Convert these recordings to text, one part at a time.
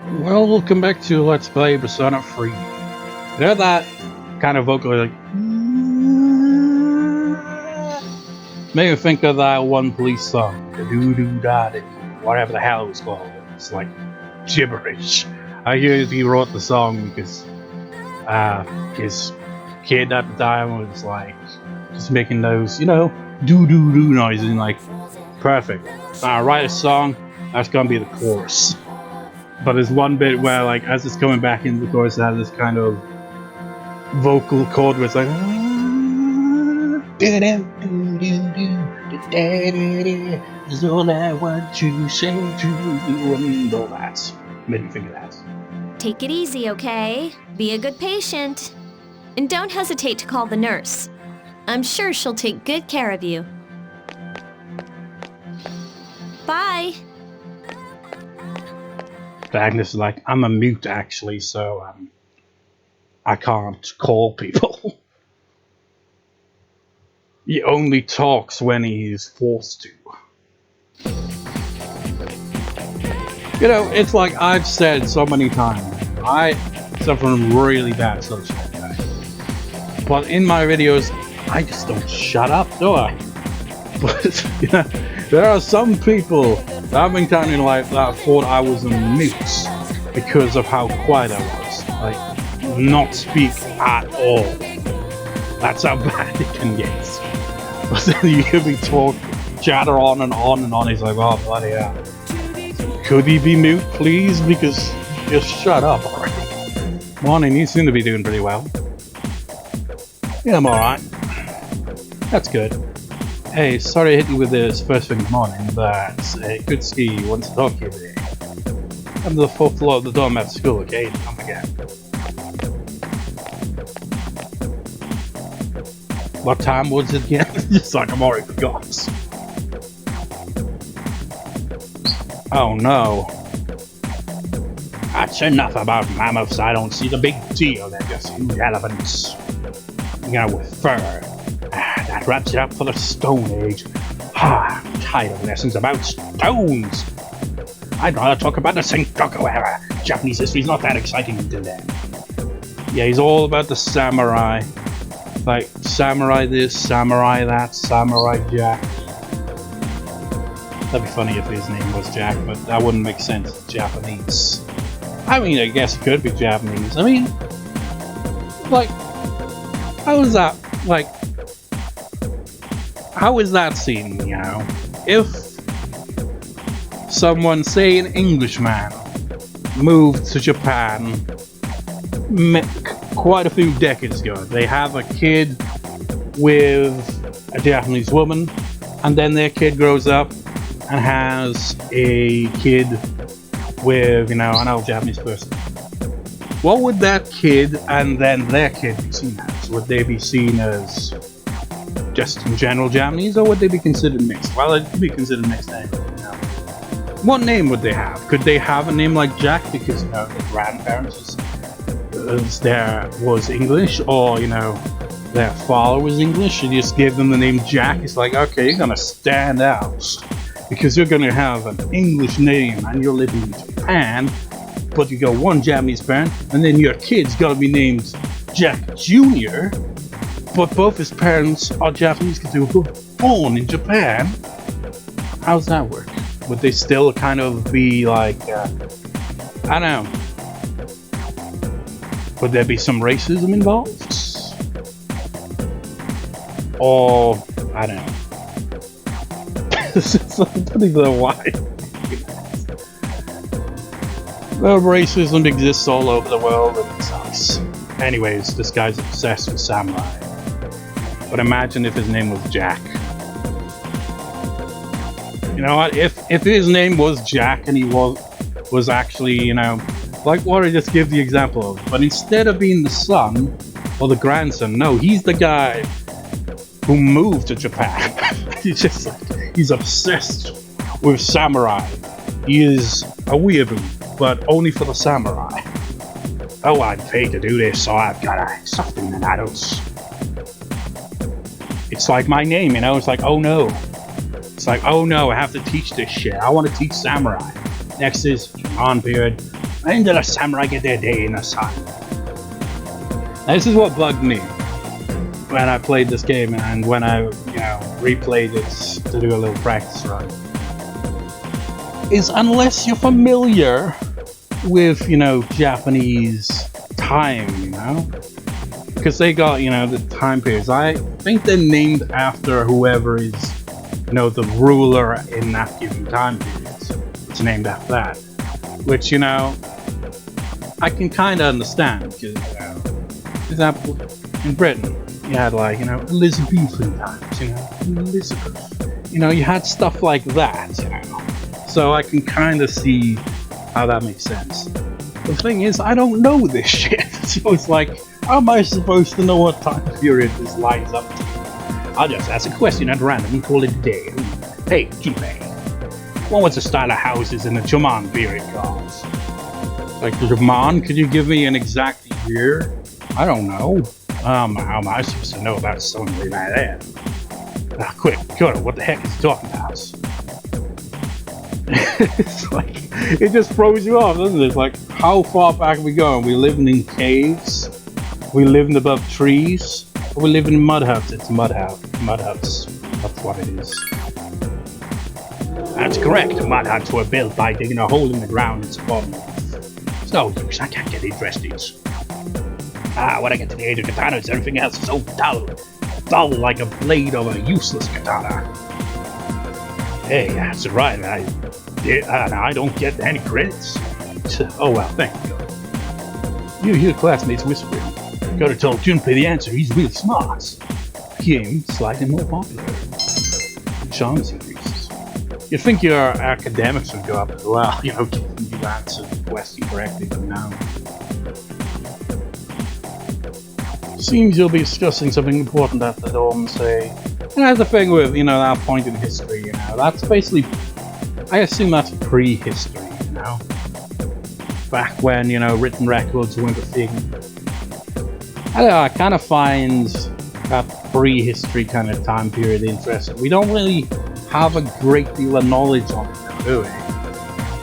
Well, welcome back to Let's Play Persona 3. You know that kind of vocal like made me think of that one police song, the doo-doo-da-doo, whatever the hell it was called. It's like gibberish. I hear he wrote the song because his kid at the time was like just making those, you know, doo-doo-doo noises and like, perfect. I write a song, that's gonna be the chorus. But there's one bit where, like, as it's coming back into the chorus, it has this kind of vocal chord where it's like, is all I want to say to you, and all that. Made me think of that. Take it easy, okay? Be a good patient. And don't hesitate to call the nurse. I'm sure she'll take good care of you. Bye! Agnes is like, I'm a mute actually, so I can't call people. He only talks when he's forced to. You know, it's like I've said so many times, I suffer from really bad social anxiety. But in my videos, I just don't shut up, do I? But, you know, there are some people that I've been encountered in life that thought I was a mute because of how quiet I was. Like, not speak at all. That's how bad it can get. But then you hear me talk, chatter on and on and on. He's like, oh, bloody hell. Could he be mute, please? Because just shut up already. Morning, you seem to be doing pretty well. Yeah, I'm alright. That's good. Hey, sorry to hit you with this first thing in the morning, but Ikutsuki wants to talk to you today. I'm to the 4th floor of the dorm at school, okay? Don't forget. What time was it again? Just like I'm already forgot. Oh no. That's enough about mammoths. I don't see the big deal. They're just huge elephants. You know, with fur. That wraps it up for the Stone Age. I'm tired of lessons about stones. I'd rather talk about the sengoku era. Japanese history's not that exciting until then. Yeah, he's all about the samurai. Like, samurai this, samurai that, samurai Jack. That'd be funny if his name was Jack, but that wouldn't make sense. Japanese. I mean, I guess it could be Japanese. I mean, like, how is that, like, how is that seen, you know? If someone, say an Englishman, moved to Japan quite a few decades ago, they have a kid with a Japanese woman, and then their kid grows up and has a kid with, you know, an old Japanese person. What would that kid and then their kid be seen as? Would they be seen as just in general Japanese, or would they be considered mixed? Well, it could be considered mixed anyway, you know. What name would they have? Could they have a name like Jack because, you know, their grandparents was English, or, you know, their father was English, and you just give them the name Jack? It's like, okay, you're gonna stand out because you're gonna have an English name and you're living in Japan, but you got one Japanese parent, and then your kid's gotta be named Jack Jr., but both his parents are Japanese because they were born in Japan. How's that work? Would they still kind of be like, I don't know. Would there be some racism involved? Or, I don't know. I don't even know why. Well, racism exists all over the world and it sucks. Anyways, this guy's obsessed with samurai. But imagine if his name was Jack. You know what? If his name was Jack and he was actually, you know, like what I just gave the example of, but instead of being the son or the grandson, no, he's the guy who moved to Japan. He's just like, he's obsessed with samurai. He is a weeaboo, but only for the samurai. Oh, I'm paid to do this, so I've got to soften the adults. It's like my name, you know, it's like, oh no. It's like, oh no, I have to teach this shit. I want to teach samurai. Next is Jomon period. When did a samurai get their day in the sun? This is what bugged me when I played this game and when I, replayed it to do a little practice run. Is unless you're familiar with, Japanese time, because they got, the time periods. I think they're named after whoever is, the ruler in that given time period. It's named after that, which, I can kind of understand, because, for example, in Britain, you had like, Elizabethan times, Elizabeth, you had stuff like that, so I can kind of see how that makes sense. The thing is, I don't know this shit, so it's like, how am I supposed to know what time period this lines up to? I'll just ask a question at random and call it a day. Hey, Junpei, what was the style of houses in the Jomon period called? Like, Jomon, could you give me an exact year? I don't know. How am I supposed to know about something like that? Quick, Kyoto, what the heck is he talking about? It's like, it just throws you off, doesn't it? It's like, how far back are we going? We living in caves? We living above trees? Or we living in mud huts? It's mud huts. That's what it is. That's correct. Mud huts were built by digging a hole in the ground and spawning. It's no use, I can't get interested. When I get to the age of katanas, everything else is so dull. Dull like a blade of a useless katana. Hey, that's right, I don't get any credits. Oh well, thank you. You hear classmates whispering. Gotta tell Junpei the answer, he's really smart. Game slightly more popular. Chance increases. You'd think your academics would go up as well, giving you answered the question correctly, but no. Seems you'll be discussing something important at the dorm, say. And that's the thing with, that point in history, that's basically, I assume that's prehistory, Back when, written records weren't a thing. I don't know, I kind of find that prehistory kind of time period interesting. We don't really have a great deal of knowledge on it, do we?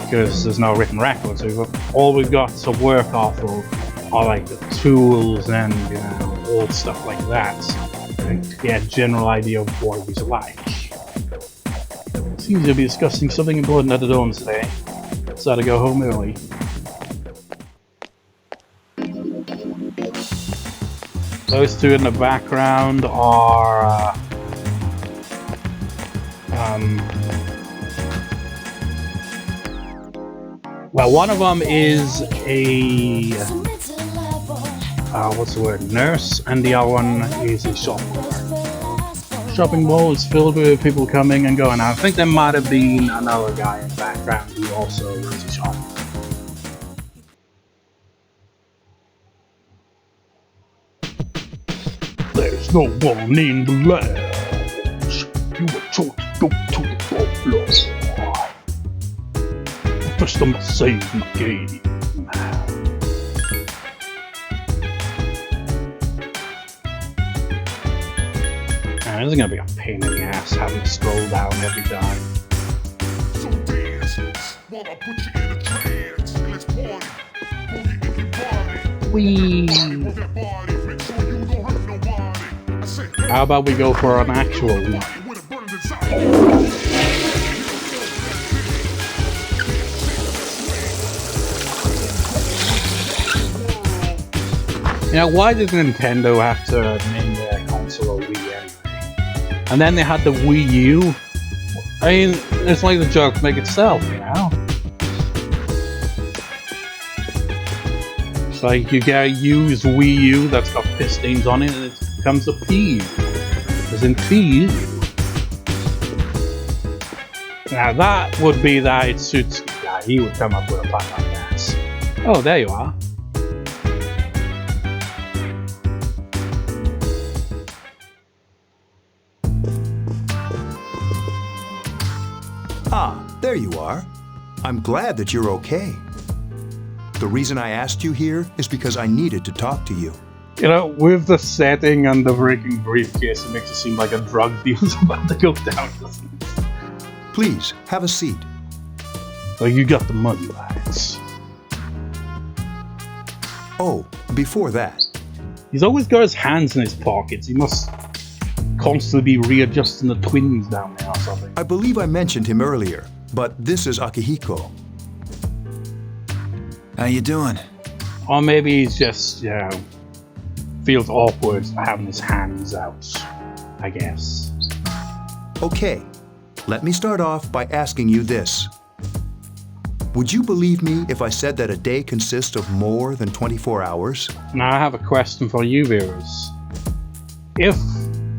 Because there's no written records. All we've got to work off of are like the tools and, old stuff like that. And to get a general idea of what it was like. Seems to be discussing something important at the dorms today. So to go home early. Those two in the background are well, one of them is a nurse, and the other one is a shopkeeper. Shopping mall is filled with people coming and going. I think there might have been another guy in the background who also runs a shop. There's no one in the lounge. You were told to go to the top floor. First I must save the game. This is gonna be a pain in the ass having to scroll down every time. So dance, wanna put you in a trance, and let's party. Wee. How about we go for an actual one? Why did Nintendo have to name their console a Wii anyway? And then they had the Wii U. I mean, it's like the joke make itself, It's like you get a used Wii U that's got pistons on it and it becomes a P. As in P. Now that would be the Ikutsuki guy. He would come up with a plan like that. Oh, there you are. Ah, there you are. I'm glad that you're okay. The reason I asked you here is because I needed to talk to you. With the setting and the freaking briefcase, it makes it seem like a drug deal's about to go down, doesn't it? Please, have a seat. Well, you got the money, lads. Oh, before that, He's always got his hands in his pockets. He must constantly be readjusting the twins down there or something. I believe I mentioned him earlier, but this is Akihiko. How you doing? Or maybe he's just, feels awkward having his hands out, I guess. Okay, let me start off by asking you this. Would you believe me if I said that a day consists of more than 24 hours? Now I have a question for you viewers. If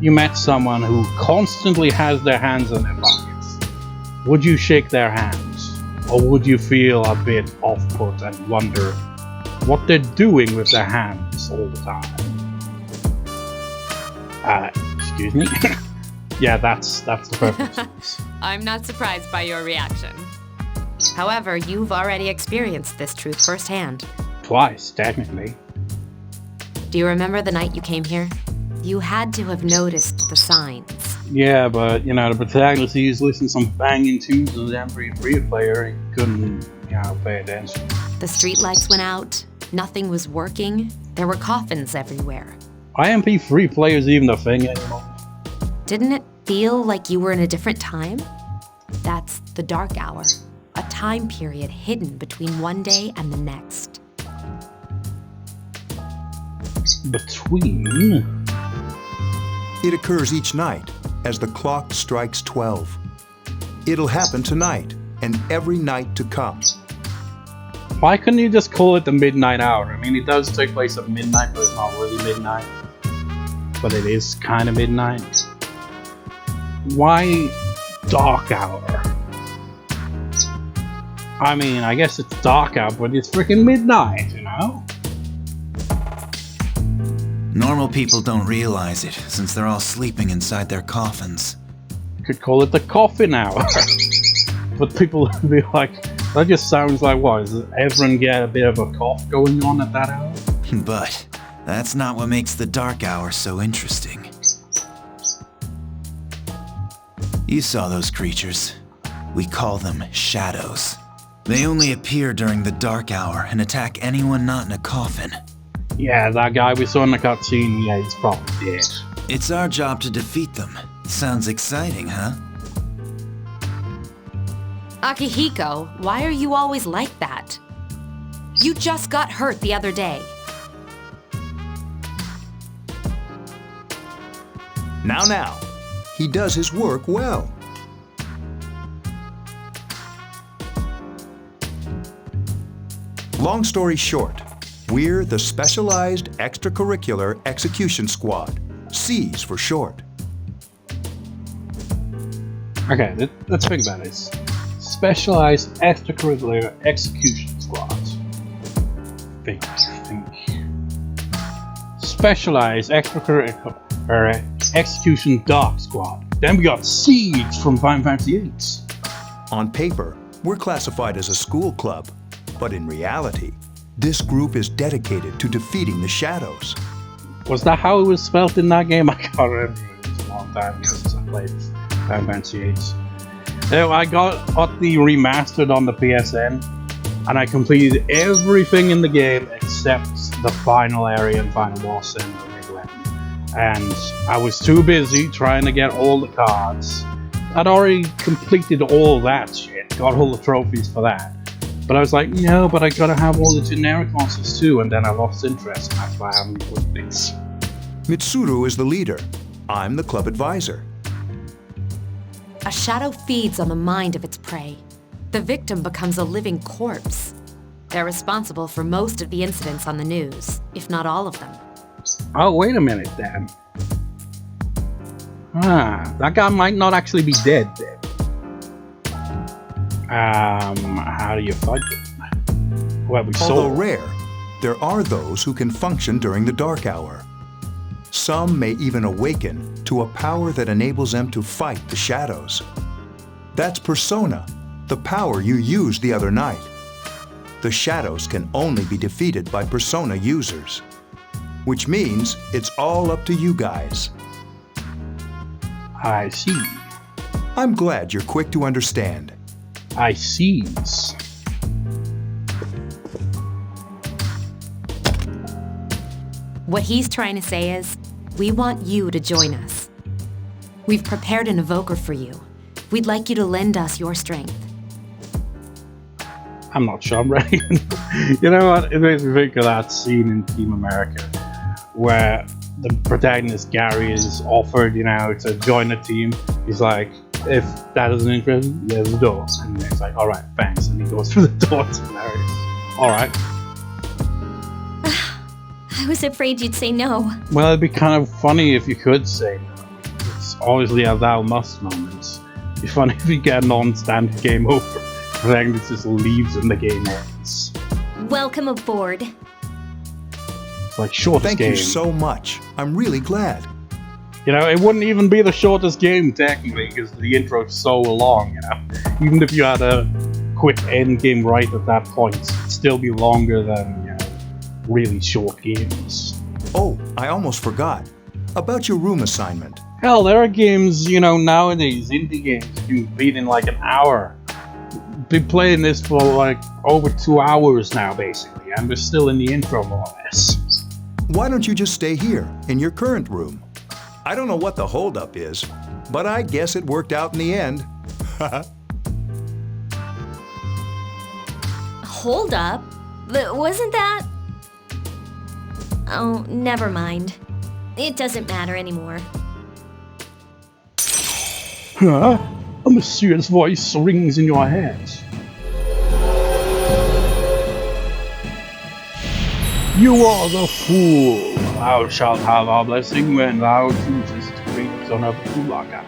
you met someone who constantly has their hands in their pockets, would you shake their hands? Or would you feel a bit off-put and wonder what they're doing with their hands all the time? Excuse me? Yeah, that's the purpose. I'm not surprised by your reaction. However, you've already experienced this truth firsthand. Twice, technically. Do you remember the night you came here? You had to have noticed the signs. Yeah, but, the protagonist, he was listening to some banging tunes and every free player, he couldn't, pay attention. The streetlights went out, nothing was working, there were coffins everywhere. IMP free players even a thing anymore? Didn't it feel like you were in a different time? That's the dark hour, a time period hidden between one day and the next. Between? It occurs each night as the clock strikes 12. It'll happen tonight and every night to come. Why couldn't you just call it the midnight hour? I mean, it does take place at midnight, but it's not really midnight. But it is kind of midnight. Why dark hour? I mean, I guess it's dark out, but it's freaking midnight, Normal people don't realize it, since they're all sleeping inside their coffins. You could call it the coffin hour. But people would be like, that just sounds like what? Does everyone get a bit of a cough going on at that hour? But that's not what makes the dark hour so interesting. You saw those creatures. We call them shadows. They only appear during the dark hour and attack anyone not in a coffin. Yeah, that guy we saw in the cutscene, yeah, he's probably dead. It's our job to defeat them. Sounds exciting, huh? Akihiko, why are you always like that? You just got hurt the other day. Now. He does his work well. Long story short, we're the Specialized Extracurricular Execution Squad, SEES for short. Okay, let's think about this. Specialized Extracurricular Execution Squad. Think. Specialized Extracurricular Execution Dark Squad. Then we got Siege from Final Fantasy VIII. On paper, we're classified as a school club, but in reality, this group is dedicated to defeating the shadows. Was that how it was spelled in that game? I can't remember. It's a long time ago since I played Final Fantasy VIII. I got the remastered on the PSN, and I completed everything in the game except the final area and final boss and the middle end. And I was too busy trying to get all the cards. I'd already completed all that shit, got all the trophies for that. But I was like, no, but I gotta have all the generic monsters too, and then I lost interest, and that's why I haven't put things. Mitsuru is the leader. I'm the club advisor. A shadow feeds on the mind of its prey. The victim becomes a living corpse. They're responsible for most of the incidents on the news, if not all of them. Oh, wait a minute then. That guy might not actually be dead then. How do you fight them? Well, we Although saw. rare, there are those who can function during the dark hour. Some may even awaken to a power that enables them to fight the shadows. That's Persona, the power you used the other night. The shadows can only be defeated by Persona users, which means it's all up to you guys. I see. I'm glad you're quick to understand. I sees. What he's trying to say is, we want you to join us. We've prepared an evoker for you. We'd like you to lend us your strength. I'm not sure I'm ready. You know what? It makes me think of that scene in Team America where the protagonist Gary is offered, to join the team. He's like, if that isn't interesting, there's a door. And he's like, alright, thanks. And he goes through the door to Marius. Alright. I was afraid you'd say no. Well, it'd be kind of funny if you could say no. It's obviously a thou must moment. It'd be funny if you get a non-standard game over. The protagonist just leaves and the game ends. Welcome aboard. It's like shortest game. Thank you so much. I'm really glad. It wouldn't even be the shortest game technically because the intro's so long, Even if you had a quick end game right at that point, it'd still be longer than, really short games. Oh, I almost forgot. About your room assignment. Hell, there are games, nowadays, indie games, you can beat in like an hour. Been playing this for like over 2 hours now, basically, and we're still in the intro, more or less. Why don't you just stay here, in your current room? I don't know what the holdup is, but I guess it worked out in the end. Hold up? Wasn't that... Oh, never mind. It doesn't matter anymore. Huh? A mysterious voice rings in your head. You are the fool. Thou shalt have our blessing when thou choosest to bring son of Kulaka.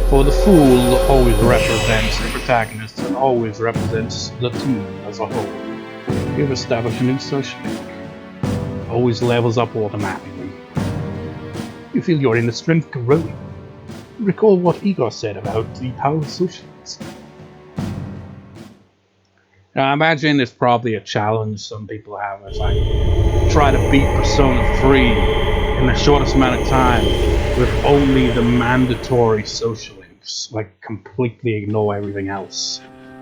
For the fool always represents the protagonist and always represents the team as a whole. You've established a new social link. Always levels up automatically. You feel your inner strength growing. Recall what Igor said about the power of socialism. Now, I imagine it's probably a challenge some people have. It's like, try to beat Persona 3 in the shortest amount of time with only the mandatory social links. Like, completely ignore everything else.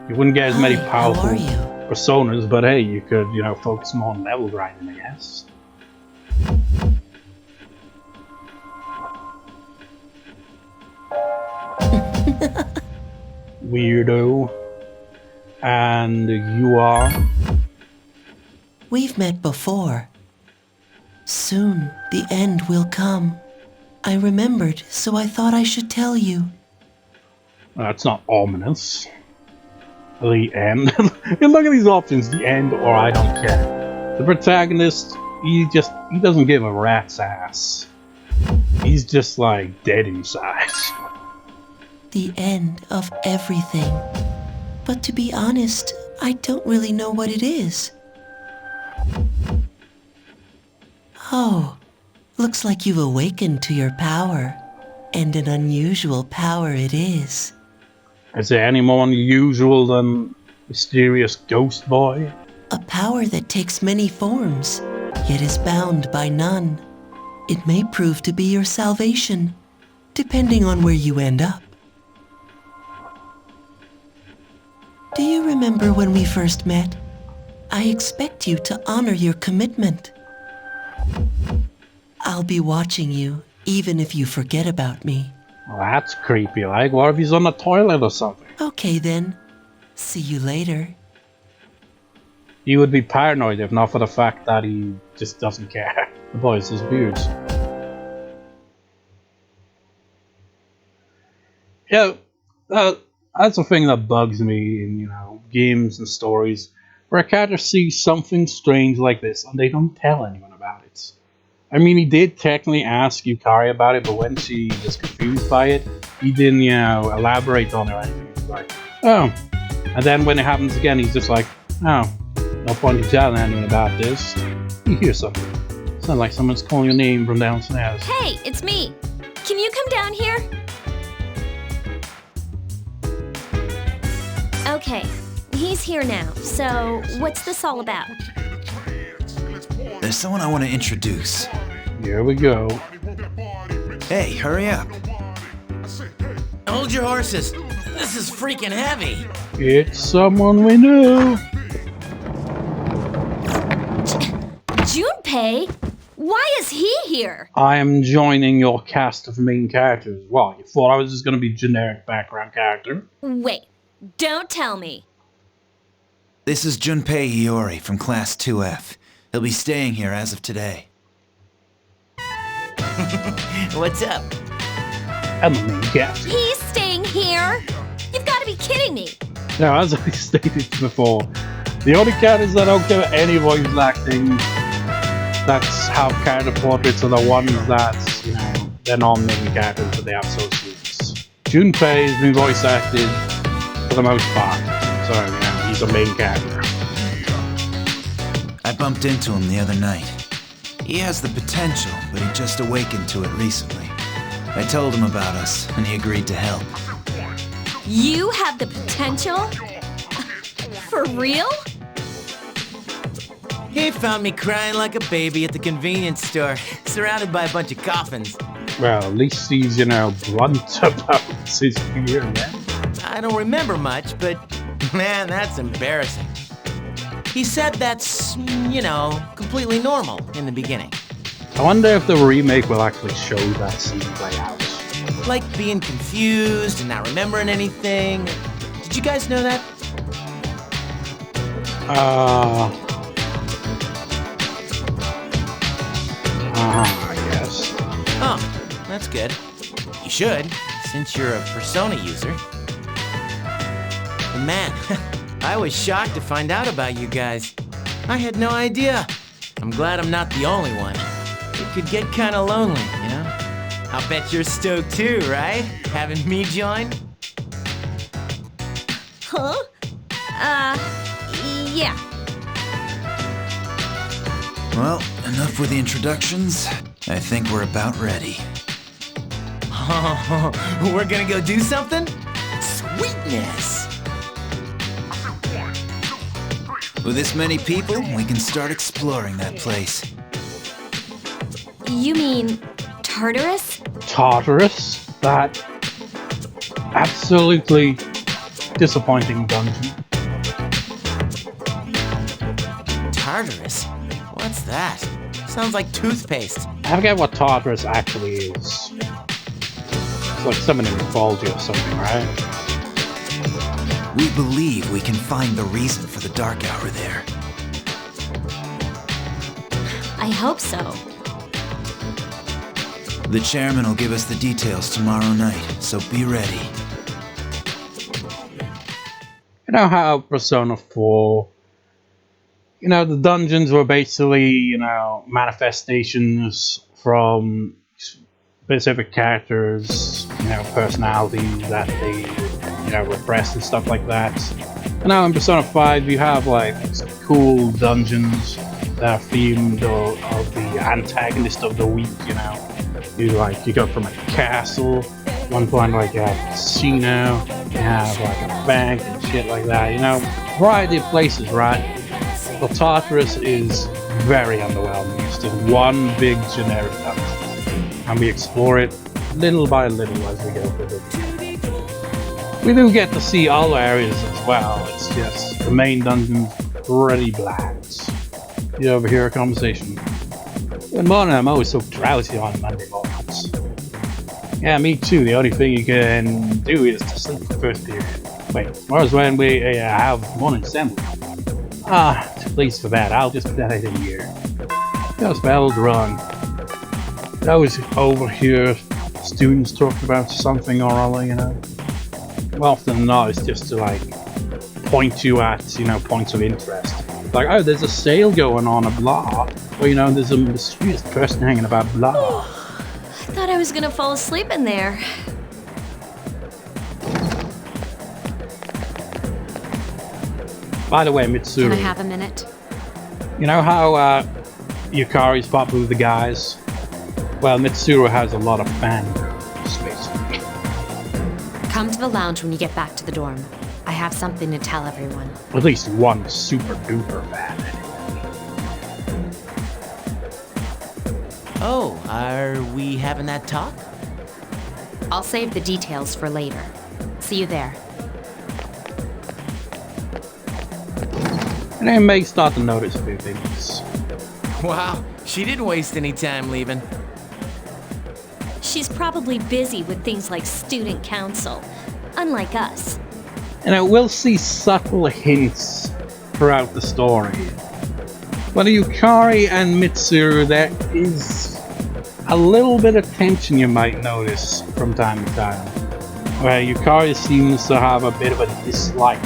You wouldn't get as many powerful personas, but hey, you could, focus more on level grinding, I guess. Weirdo. And you are? We've met before. Soon the end will come. I remembered, so I thought I should tell you. That's not ominous. The end. Look at these options, the end or I don't care. The protagonist, he doesn't give a rat's ass. He's just like dead inside. The end of everything. But to be honest, I don't really know what it is. Oh, looks like you've awakened to your power. And an unusual power it is. Is there any more unusual than mysterious ghost boy? A power that takes many forms, yet is bound by none. It may prove to be your salvation, depending on where you end up. Do you remember when we first met? I expect you to honor your commitment. I'll be watching you, even if you forget about me. Well, that's creepy, like, what if he's on the toilet or something? Okay then. See you later. He would be paranoid if not for the fact that he just doesn't care. The boy's his beards. Yeah, that's the thing that bugs me in, games and stories, where a character sees something strange like this and they don't tell anyone about it. I mean, he did technically ask Yukari about it, but when she was confused by it, he didn't, elaborate on it or anything. He's like, oh. And then when it happens again, he's just like, oh, no point in telling anyone about this. You hear something. Sounds like someone's calling your name from downstairs. Hey, it's me. Can you come down here? Okay, he's here now. So, what's this all about? There's someone I want to introduce. Here we go. Hey, hurry up. Hold your horses. This is freaking heavy. It's someone we knew. Junpei? Why is he here? I am joining your cast of main characters. Well, you thought I was just going to be generic background character? Wait, don't tell me. This is Junpei Iori from Class 2F. He'll be staying here as of today. What's up? I'm the main character. He's staying here? You've got to be kidding me. Now, as I stated before, the only characters that don't get any voice acting that's have character portraits are the ones that, you know, they're not main characters, but they have associates. Junpei has been voice acted for the most part, so, you know, he's a main character. I bumped into him the other night. He has the potential, but he just awakened to it recently. I told him about us, and he agreed to help. You have the potential? For real? He found me crying like a baby at the convenience store, surrounded by a bunch of coffins. Well, at least he's, you know, blunt about his fear, man. I don't remember much, but man, that's embarrassing. He said that's, you know, completely normal in the beginning. I wonder if the remake will actually show that scene play out. Like being confused and not remembering anything. Did you guys know that? I guess. Oh, that's good. You should, since you're a Persona user. And man, I was shocked to find out about you guys. I had no idea. I'm glad I'm not the only one. It could get kind of lonely, you know? I'll bet you're stoked too, right? Having me join? Huh? Yeah. Well, enough with the introductions. I think we're about ready. Oh, we're gonna go do something? Sweetness! With this many people, we can start exploring that place. You mean Tartarus? Tartarus? That absolutely disappointing dungeon. Tartarus? What's that? Sounds like toothpaste. I forget what Tartarus actually is. It's like summoning mythology or something, right? We believe we can find the reason for the dark hour there. I hope so. The chairman will give us the details tomorrow night, so be ready. You know how Persona 4, you know, the dungeons were basically, you know, manifestations from specific characters, you know, personalities that they, you know, repressed and stuff like that. And now in Persona 5, you have like some cool dungeons that are themed of the antagonist of the week, you know. You go from a castle, one point like you have a casino, you have like a bank and shit like that, you know. Variety of places, right? But Tartarus is very underwhelming. It's just one big generic dungeon. And we explore it little by little as we go through it. We do get to see other areas as well. It's just the main dungeon's pretty bland. You overhear a conversation. Good morning, I'm always so drowsy on Monday mornings. Yeah, me too. The only thing you can do is to sleep for the first period. Wait, whereas when we have morning assembly? Ah, please for that. I'll just put that in here. Got spelled wrong. I always overhear students talking about something or other, you know. Well, often than not, it's just to like point you at, you know, points of interest. Like, oh, there's a sale going on, a blah. Or, you know, there's a mysterious person hanging about, blah. I thought I was gonna fall asleep in there. By the way, Mitsuru. Can I have a minute? You know how Yukari's popular with the guys? Well, Mitsuru has a lot of fangirls, basically. Come to the lounge when you get back to the dorm. I have something to tell everyone. At least one super duper fan. Oh, are we having that talk? I'll save the details for later. See you there. And I may start to notice a few things. Wow, She didn't waste any time leaving. She's probably busy with things like student council, unlike us. And we'll see subtle hints throughout the story. With Yukari and Mitsuru, there is a little bit of tension you might notice from time to time, where Yukari seems to have a bit of a dislike,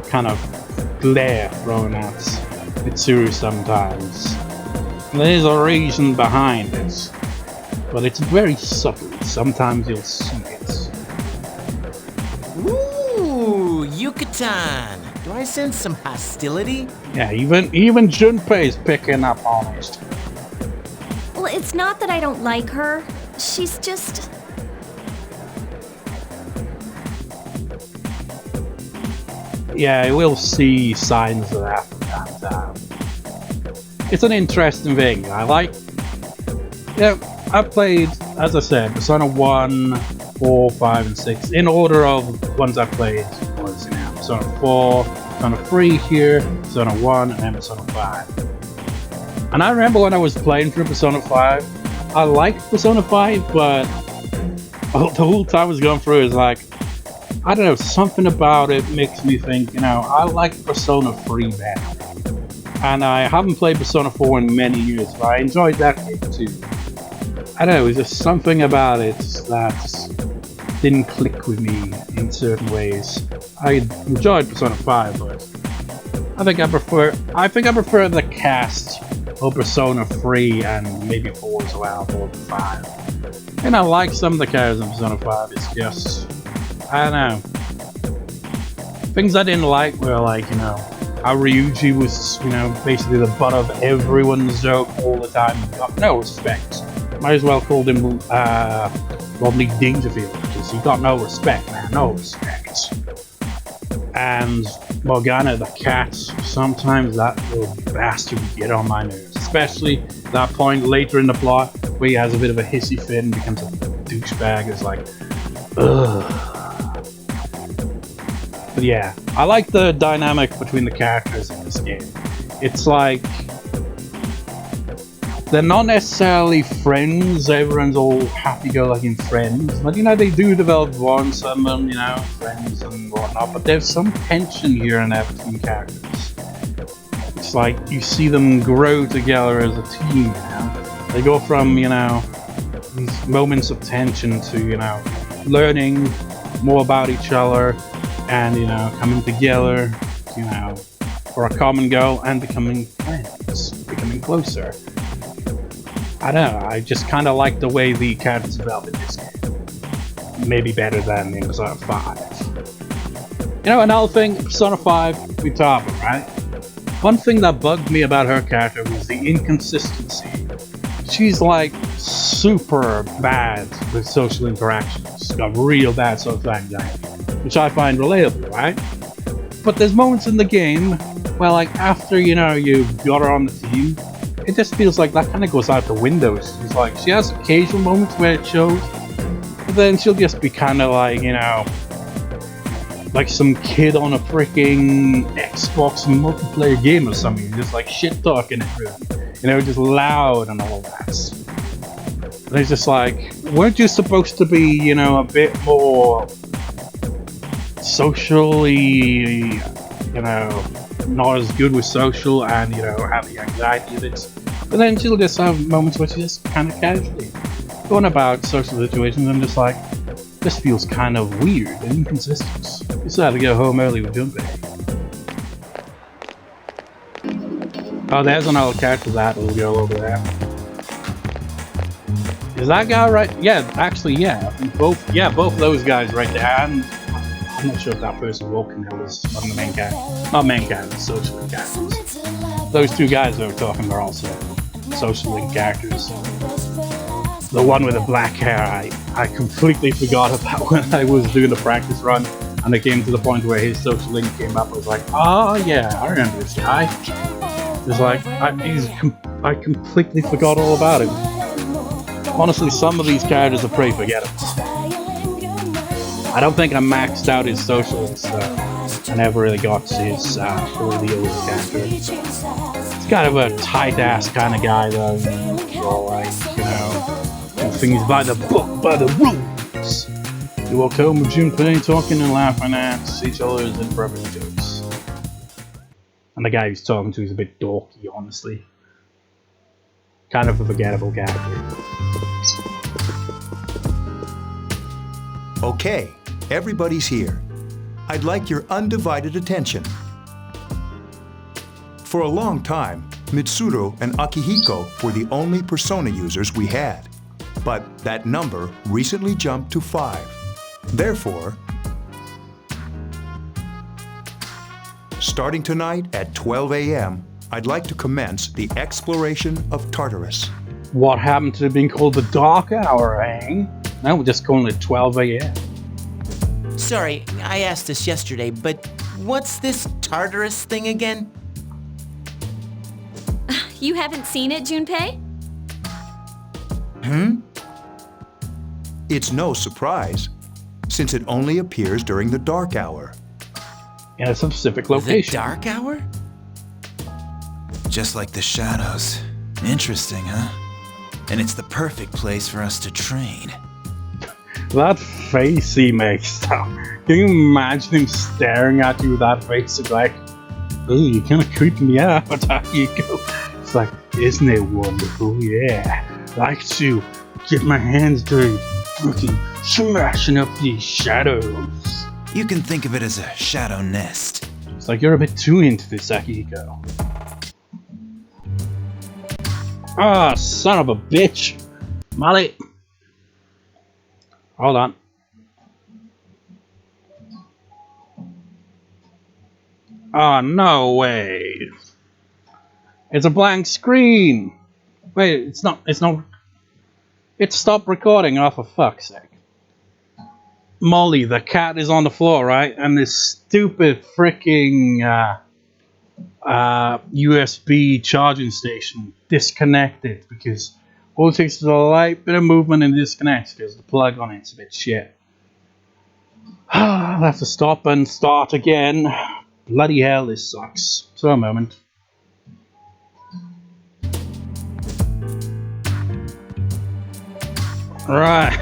kind of glare thrown at Mitsuru sometimes. And there's a reason behind it, but it's very subtle. Sometimes you'll see it. Ooh, Yucatan! Do I sense some hostility? Yeah, even Junpei's picking up on it. Well, it's not that I don't like her. She's just... Yeah, we'll see signs of that from time to time. It's an interesting thing. I like... Yeah, I've played, as I said, Persona 1, 4, 5, and 6. In order of ones I played was, Persona 4, Persona 3 here, Persona 1, and then Persona 5. And I remember when I was playing through Persona 5, I liked Persona 5, but the whole time I was going through it was like, I don't know, something about it makes me think, I like Persona 3 better. And I haven't played Persona 4 in many years, but I enjoyed that game too. I don't know, there's just something about it that didn't click with me in certain ways. I enjoyed Persona 5, but I think I prefer the cast of Persona 3 and maybe 4 as well, 4 to 5. And I like some of the characters in Persona 5, it's just, I don't know. Things I didn't like were like, how Ryuji was, basically the butt of everyone's joke all the time. He got no respect. Might as well call him Rodney Dangerfield, because he got no respect, man, no respect. And Morgana the cat, sometimes that little bastard would get on my nerves. Especially that point later in the plot where he has a bit of a hissy fit and becomes a douchebag. It's like, ugh. But yeah, I like the dynamic between the characters in this game. It's like, they're not necessarily friends, everyone's all happy-go-lucky friends, but they do develop bonds, some of them, friends and whatnot, but there's some tension here and there between characters. It's like, you see them grow together as a team, They go from, these moments of tension to, learning more about each other, and, coming together, for a common goal, and becoming friends, becoming closer. I don't know, I just kind of like the way the characters develop in this game. Maybe better than in Persona 5. Another thing, Persona 5, Futaba, right? One thing that bugged me about her character was the inconsistency. She's like super bad with social interactions. She's got real bad social anxiety, which I find relatable, right? But there's moments in the game where, like, after, you've got her on the team, it just feels like that kind of goes out the window. She's like, she has occasional moments where it shows, but then she'll just be kind of like, like some kid on a freaking Xbox multiplayer game or something, just like shit talking everyone, just loud and all that. And it's just like, weren't you supposed to be, a bit more socially, not as good with social and, have the anxiety of it. But then she'll just have moments where she just kind of casually going about social situations and just like, this feels kind of weird and inconsistent. You still have to go home early with Junpei. Oh, there's another character that will go over there. Is that guy right? Yeah, actually, yeah. Both those guys right there. And I'm not sure if that person walking there was one of the main characters. Not main characters, social link characters. Those two guys that were talking are also social link characters. The one with the black hair, I completely forgot about when I was doing the practice run, and I came to the point where his social link came up. I was like, oh yeah, I remember this guy. It's like, I completely forgot all about him. Honestly, some of these characters are pretty forgettable. I don't think I maxed out his social links, so I never really got to his fully the oldest character. He's kind of a tight-ass kind of guy, though. So, like, you know, things by the book, by the rules. You walk home with Junpei talking and laughing at each other's imperfect jokes. And the guy he's talking to is a bit dorky, honestly. Kind of a forgettable character. Okay, everybody's here. I'd like your undivided attention. For a long time, Mitsuru and Akihiko were the only Persona users we had. But that number recently jumped to 5. Therefore, starting tonight at 12 a.m., I'd like to commence the exploration of Tartarus. What happened to being called the Dark Hour, eh? Now we're just calling it 12 a.m. Sorry, I asked this yesterday, but what's this Tartarus thing again? You haven't seen it, Junpei? It's no surprise, since it only appears during the dark hour. In a specific The location. dark hour? Just like the shadows. Interesting, huh? And it's the perfect place for us to train. That face he makes, though. Can you imagine him staring at you with that face? It's like, oh, you're kind of creeping me out, Akihiko. It's like, isn't it wonderful? Yeah. Like to get my hands dirty, fucking smashing up these shadows. You can think of it as a shadow nest. It's like you're a bit too into this, Akihiko. Ah, son of a bitch. Molly. Hold on. Oh, no way. It's a blank screen. Wait, it's not. It stopped recording, oh, for fuck's sake. Molly, the cat is on the floor, right? And this stupid freaking USB charging station disconnected because all it takes is a light bit of movement and disconnects because the plug on it's a bit shit. I'll have to stop and start again. Bloody hell, this sucks. So a moment. Right.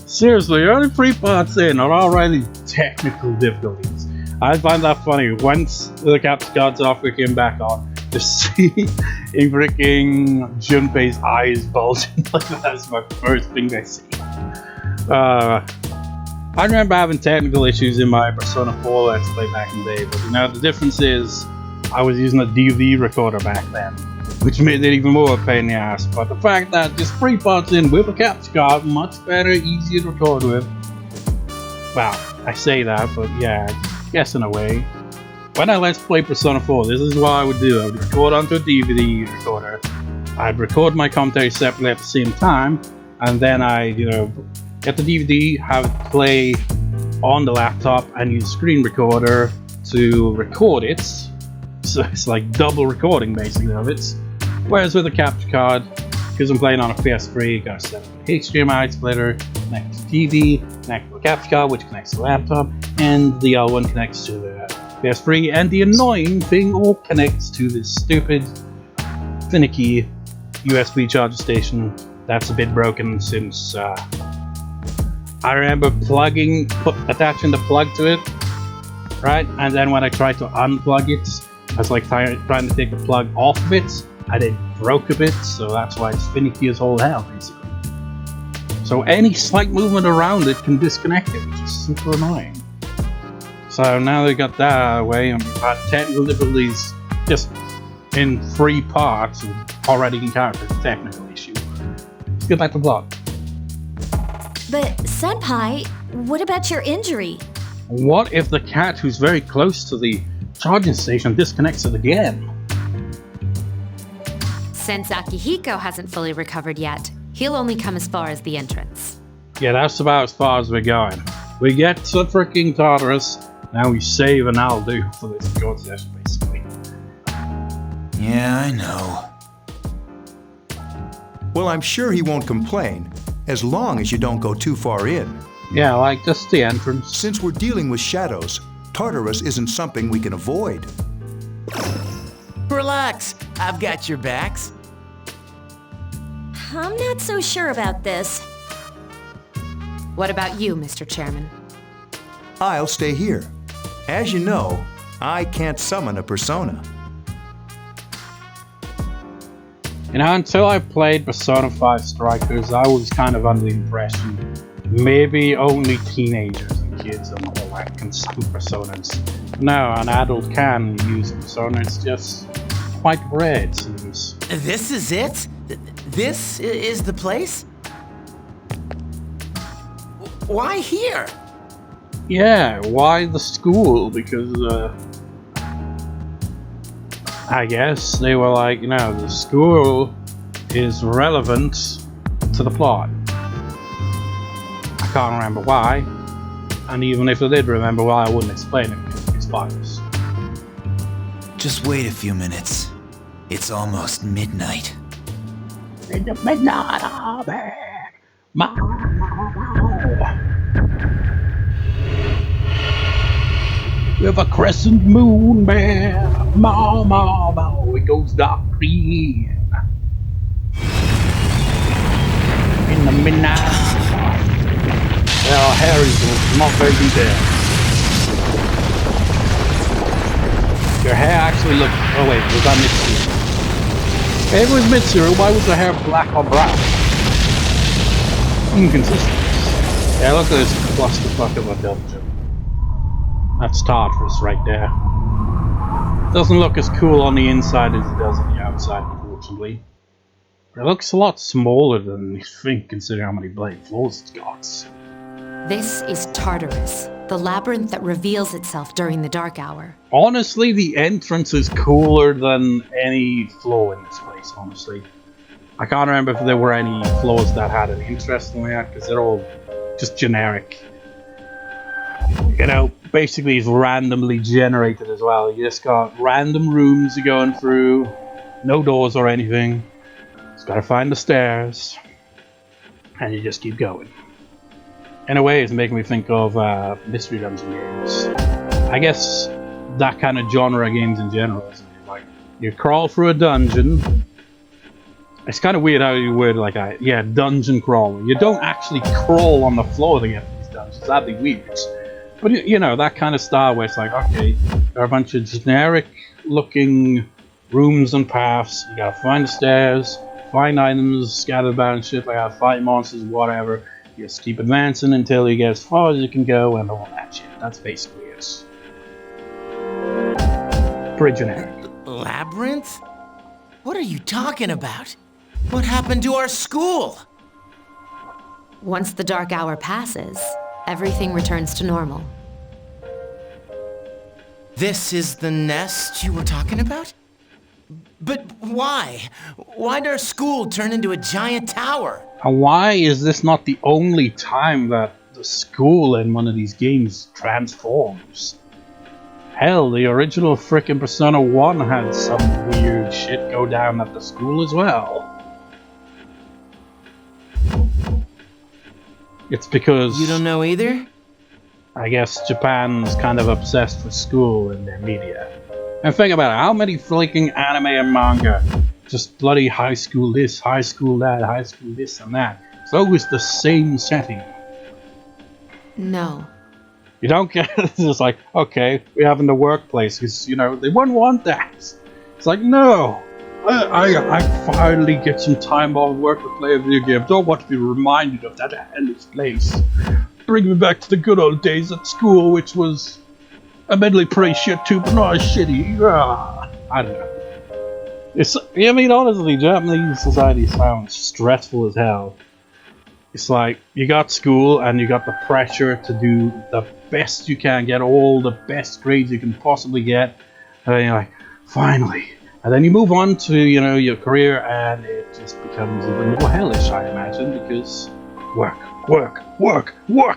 Seriously, only 3 parts in are already technical difficulties. I find that funny. Once the capture card's off, we came back on. To see a freaking Junpei's eyes bulging like that's my first thing I see. I remember having technical issues in my Persona 4 Let's Play back in the day, but you know, the difference is I was using a DVD recorder back then, which made it even more a pain in the ass. But the fact that just 3 parts in with a capture card, much better, easier to record with. Well, I say that, but yeah, I guess in a way. When I Let's Play Persona 4, this is what I would do. I would record onto a DVD recorder. I'd record my commentary separately at the same time, and then I'd, you know, get the DVD, have it play on the laptop, and use screen recorder to record it. So it's like double recording basically of it. Whereas with a capture card, because I'm playing on a FES3, you gotta set up an HDMI splitter, connect to the TV, connect to the capture card, which connects to the laptop, and the other one connects to the FES3, and the annoying thing all connects to this stupid, finicky USB charger station that's a bit broken since I remember attaching the plug to it, right? And then when I tried to unplug it, I was like trying to take the plug off of it, and it broke a bit, so that's why it's finicky as all hell, basically. So any slight movement around it can disconnect it, which is super annoying. So now they got that out of the way, and we've had technical difficulties just in 3 parts, already encountered a technical issue. Let's get back to the plot. But, Senpai, what about your injury? What if the cat who's very close to the charging station disconnects it again? Since Akihiko hasn't fully recovered yet, he'll only come as far as the entrance. Yeah, that's about as far as we're going. We get to freaking Tartarus, now we save and I'll do for this short session, basically. Yeah, I know. Well, I'm sure he won't complain, as long as you don't go too far in. Yeah, like just the entrance. Since we're dealing with shadows, Tartarus isn't something we can avoid. For relax. I've got your backs. I'm not so sure about this. What about you, Mr. Chairman? I'll stay here. As you know, I can't summon a persona. You know, until I played Persona 5 Strikers, I was kind of under the impression maybe only teenagers and kids and all that can summon personas. No, an adult can use a persona, it's just quite rare, it seems. This is it? This is the place? Why here? Yeah, why the school? Because, I guess they were like, you know, the school is relevant to the plot. I can't remember why, and even if I did remember why, I wouldn't explain it because it's spoilers. Just wait a few minutes. It's almost midnight. In the midnight hour, with a crescent moon, man, it goes dark green. In the midnight, well, Harry's not very good there. Your hair actually looked. Oh wait, was that Mitsuru? If it was Mitsuru, why was the hair black or brown? Inconsistent. Yeah, look at this clusterfuck of a dungeon. That's Tartarus right there. Doesn't look as cool on the inside as it does on the outside, unfortunately. But it looks a lot smaller than you think, considering how many blade floors it's got. This is Tartarus, the labyrinth that reveals itself during the dark hour. Honestly, the entrance is cooler than any floor in this place, honestly. I can't remember if there were any floors that had an interesting layout, because they're all just generic. You know, basically it's randomly generated as well. You just got random rooms you're going through, no doors or anything. Just gotta find the stairs, and you just keep going. In a way, it's making me think of mystery dungeon games. I guess that kind of genre of games in general, isn't it? Like, you crawl through a dungeon. It's kind of weird how you word like that. Yeah, dungeon crawling. You don't actually crawl on the floor to get to these dungeons. That'd be weird. But, you know, that kind of style where it's like, okay, there are a bunch of generic-looking rooms and paths. You gotta find the stairs, find items scattered about and shit like that, fight monsters, whatever. You just keep advancing until you get as far as you can go and all that shit. That's basically it. Pretty generic. Labyrinth? What are you talking about? What happened to our school? Once the dark hour passes, everything returns to normal. This is the nest you were talking about? But why? Why'd our school turn into a giant tower? And why is this not the only time that the school in one of these games transforms? Hell, the original frickin' Persona 1 had some weird shit go down at the school as well. It's because... You don't know either? I guess Japan's kind of obsessed with school in their media. And think about it, how many freaking anime and manga just bloody high school this, high school that, high school this and that. It's always the same setting. No. You don't get it. It's just like, okay, we have in the workplace, because, you know, they wouldn't want that. It's like, no. I finally get some time off work to play a video game. Don't want to be reminded of that hellish place. Bring me back to the good old days at school, which was admittedly pretty shit too, but not as shitty. I don't know. I mean, honestly, Japanese society sounds stressful as hell. It's like, you got school and you got the pressure to do the best you can, get all the best grades you can possibly get, and then you're like, finally. And then you move on to, you know, your career, and it just becomes even more hellish, I imagine, because work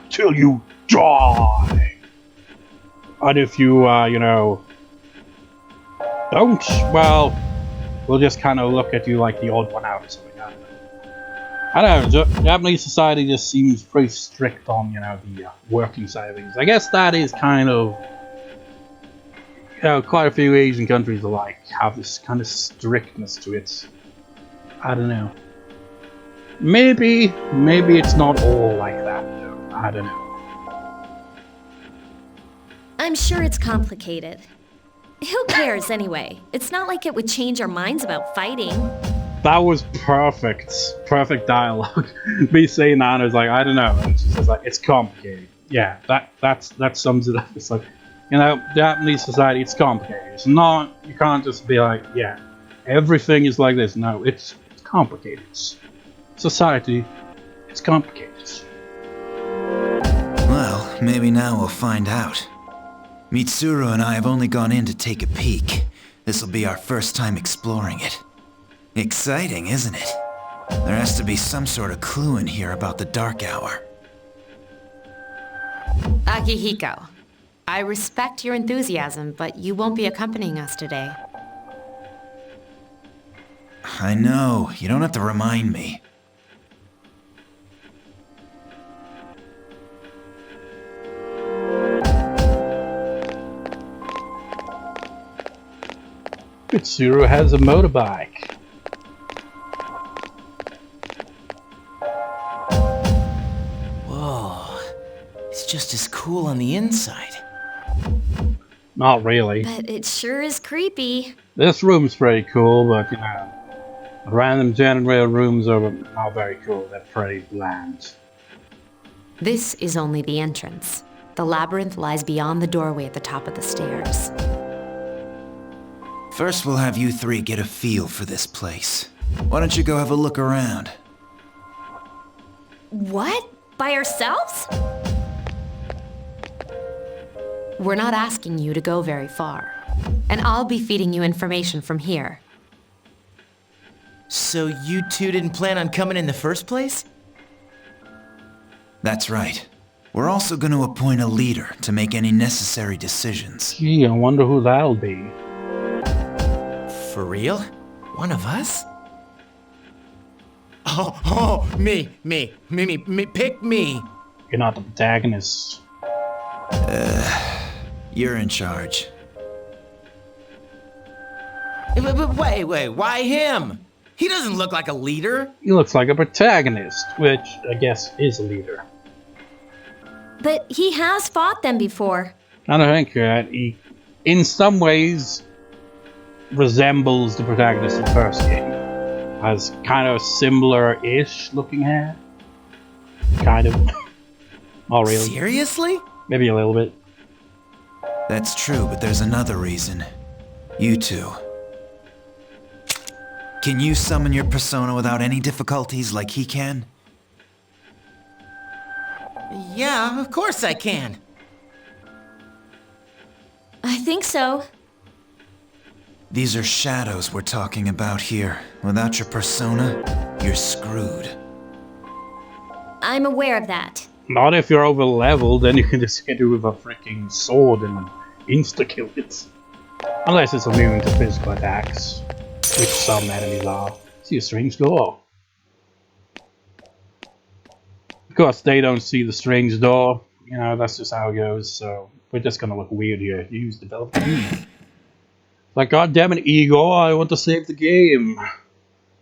till you die. And if you, you know, don't, well, we'll just kind of look at you like the odd one out or something. I don't know, Japanese society just seems pretty strict on, you know, the working side of things. I guess that is kind of you know, quite a few Asian countries alike have this kind of strictness to it. I don't know. Maybe it's not all like that though. I don't know. I'm sure it's complicated. Who cares anyway? It's not like it would change our minds about fighting. That was perfect. Perfect dialogue. Me saying that, and I was like, I don't know. And she says like, it's complicated. Yeah, that sums it up. It's like, you know, Japanese society, it's complicated. It's not, you can't just be like, yeah, everything is like this. No, it's complicated. Society, it's complicated. Well, maybe now we'll find out. Mitsuru and I have only gone in to take a peek. This'll be our first time exploring it. Exciting, isn't it? There has to be some sort of clue in here about the dark hour. Akihiko, I respect your enthusiasm, but you won't be accompanying us today. I know, you don't have to remind me. Mitsuru has a motorbike. Whoa. It's just as cool on the inside. Not really. But it sure is creepy. This room's pretty cool, but you know, random generator rooms are not very cool. They're pretty bland. This is only the entrance. The labyrinth lies beyond the doorway at the top of the stairs. First, we'll have you three get a feel for this place. Why don't you go have a look around? What? By ourselves? We're not asking you to go very far. And I'll be feeding you information from here. So you two didn't plan on coming in the first place? That's right. We're also going to appoint a leader to make any necessary decisions. Gee, I wonder who that'll be. For real? One of us? Oh, me, pick me. You're not the protagonist. You're in charge. Wait, why him? He doesn't look like a leader. He looks like a protagonist, which I guess is a leader. But he has fought them before. I don't think he, in some ways, resembles the protagonist in the first game. Has kind of similar-ish looking hair. Kind of. Not really. Seriously? Maybe a little bit. That's true, but there's another reason. You two. Can you summon your persona without any difficulties like he can? Yeah, of course I can. I think so. These are shadows we're talking about here. Without your persona, you're screwed. I'm aware of that. Not if you're over leveled, then you can just hit it with a freaking sword and insta-kill it. Unless it's immune to physical attacks, which some enemies are. See a strange door. Of course, they don't see the strange door. You know, that's just how it goes, so we're just gonna look weird here. Use developed key. Like, goddammit, Igor, I want to save the game.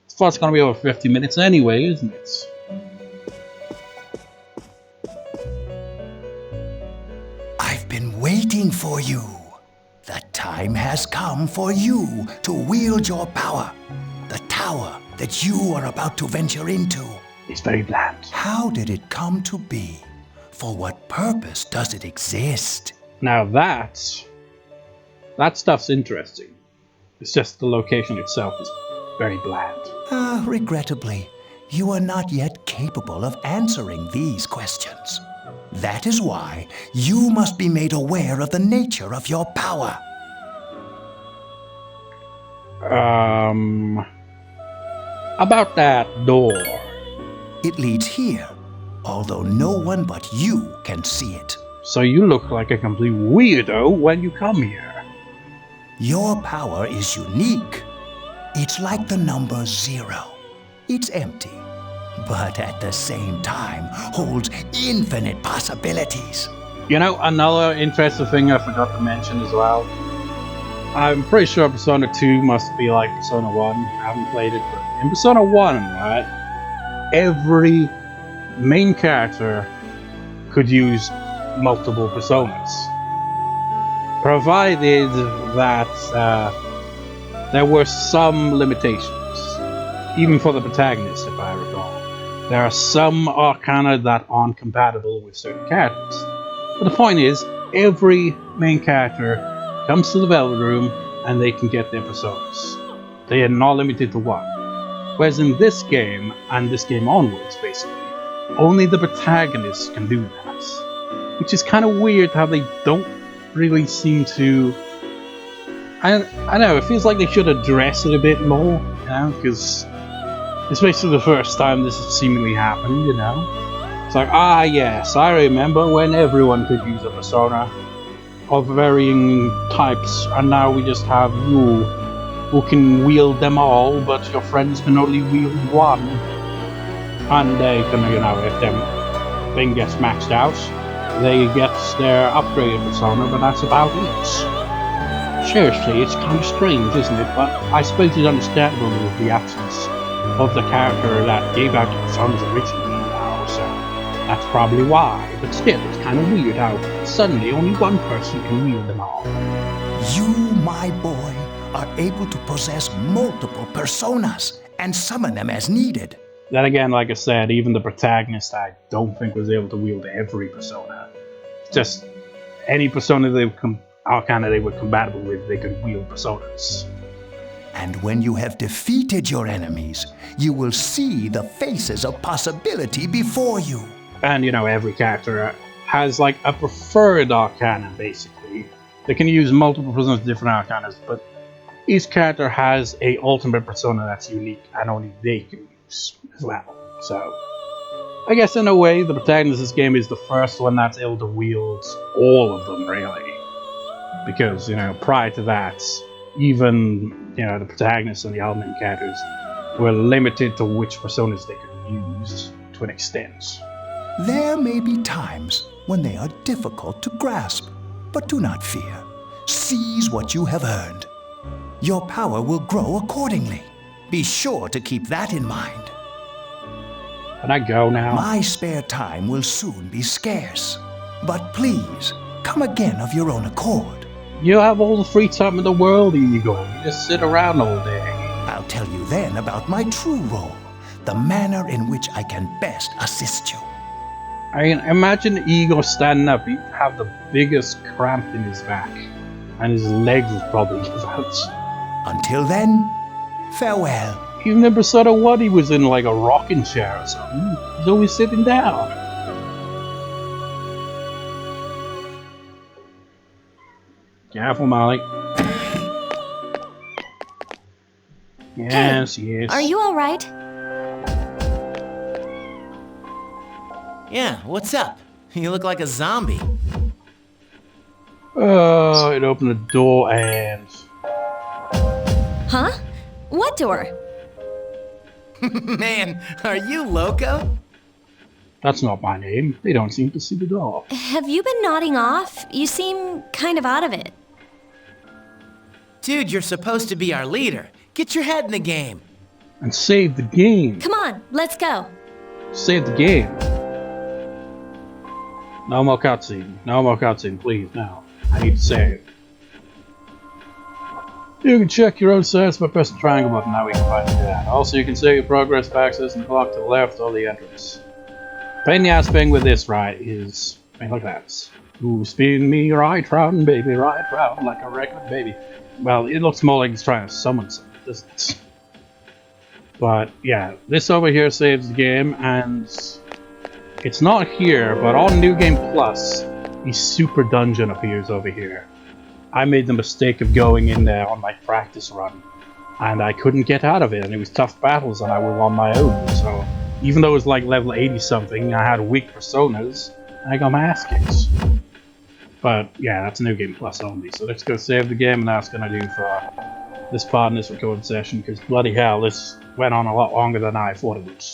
This part's gonna be over 50 minutes anyway, isn't it? I've been waiting for you. The time has come for you to wield your power. The tower that you are about to venture into. It's very bland. How did it come to be? For what purpose does it exist? Now that stuff's interesting. It's just the location itself is very bland. Regrettably, you are not yet capable of answering these questions. That is why you must be made aware of the nature of your power. About that door. It leads here, although no one but you can see it. So you look like a complete weirdo when you come here. Your power is unique. It's like the number 0. It's empty, but at the same time holds infinite possibilities. You know, another interesting thing I forgot to mention as well. I'm pretty sure Persona 2 must be like Persona 1. I haven't played it, but in Persona 1, right, every main character could use multiple personas, provided that there were some limitations, even for the protagonist, if I recall. There are some arcana that aren't compatible with certain characters. But the point is, every main character comes to the Velvet Room and they can get their personas. They are not limited to one. Whereas in this game, and this game onwards basically, only the protagonist can do that. Which is kind of weird how they don't really seem to... I know, it feels like they should address it a bit more, you know, because it's basically the first time this has seemingly happened, you know? It's like, ah yes, I remember when everyone could use a persona of varying types, and now we just have you who can wield them all, but your friends can only wield one. And they can, you know, if their thing gets maxed out, they get their upgraded persona, but that's about it. Seriously, it's kind of strange, isn't it? But I suppose it's understandable with the absence of the character that gave out the personas originally now, so that's probably why. But still, it's kind of weird how suddenly only one person can wield them all. You, my boy, are able to possess multiple personas and summon them as needed. Then again, like I said, even the protagonist I don't think was able to wield every persona. Just any persona they were compatible with, they could wield personas. And when you have defeated your enemies, you will see the faces of possibility before you. And, you know, every character has, like, a preferred arcana, basically. They can use multiple personas with different arcanas, but each character has a ultimate persona that's unique, and only they can use as well. So, I guess in a way, the protagonist of this game is the first one that's able to wield all of them, really. Because, you know, prior to that, even, you know, the protagonists and the element characters were limited to which personas they could use to an extent. There may be times when they are difficult to grasp, but do not fear. Seize what you have earned. Your power will grow accordingly. Be sure to keep that in mind. Can I go now? My spare time will soon be scarce, but please, come again of your own accord. You have all the free time in the world, Eagle. You just sit around all day. I'll tell you then about my true role, the manner in which I can best assist you. I mean, imagine Eagle standing up. He'd have the biggest cramp in his back, and his legs would probably give out. Until then, farewell. Even in Persona 1, he was in like a rocking chair or something. He's always sitting down. Careful, Molly. Yes, yes. Are you alright? Yeah, what's up? You look like a zombie. Oh, it opened the door and... Huh? What door? Man, are you loco? That's not my name. They don't seem to see the door. Have you been nodding off? You seem kind of out of it. Dude, you're supposed to be our leader. Get your head in the game. And save the game. Come on, let's go. Save the game. No more cutscene. No more cutscene, please. No. I need to save. You can check your own status by pressing the triangle button. Now we can find that. Also, you can save your progress by accessing the clock to the left or the entrance. Pain in the ass thing with this, right, is... I mean, look at that. Ooh, spin me right round, baby, right round, like a regular baby. Well, it looks more like it's trying to summon something, doesn't it? But, yeah, this over here saves the game, and... It's not here, but on New Game Plus, the Super Dungeon appears over here. I made the mistake of going in there on my practice run, and I couldn't get out of it, and it was tough battles, and I was on my own, so... Even though it was like level 80-something, I had weak personas, and I got my ass kicked. But, yeah, that's New Game Plus only, so let's go save the game, and that's gonna do for this part in this recorded session, because bloody hell, this went on a lot longer than I thought it would.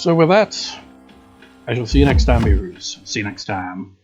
So with that, I shall see you next time, Heroes. See you next time.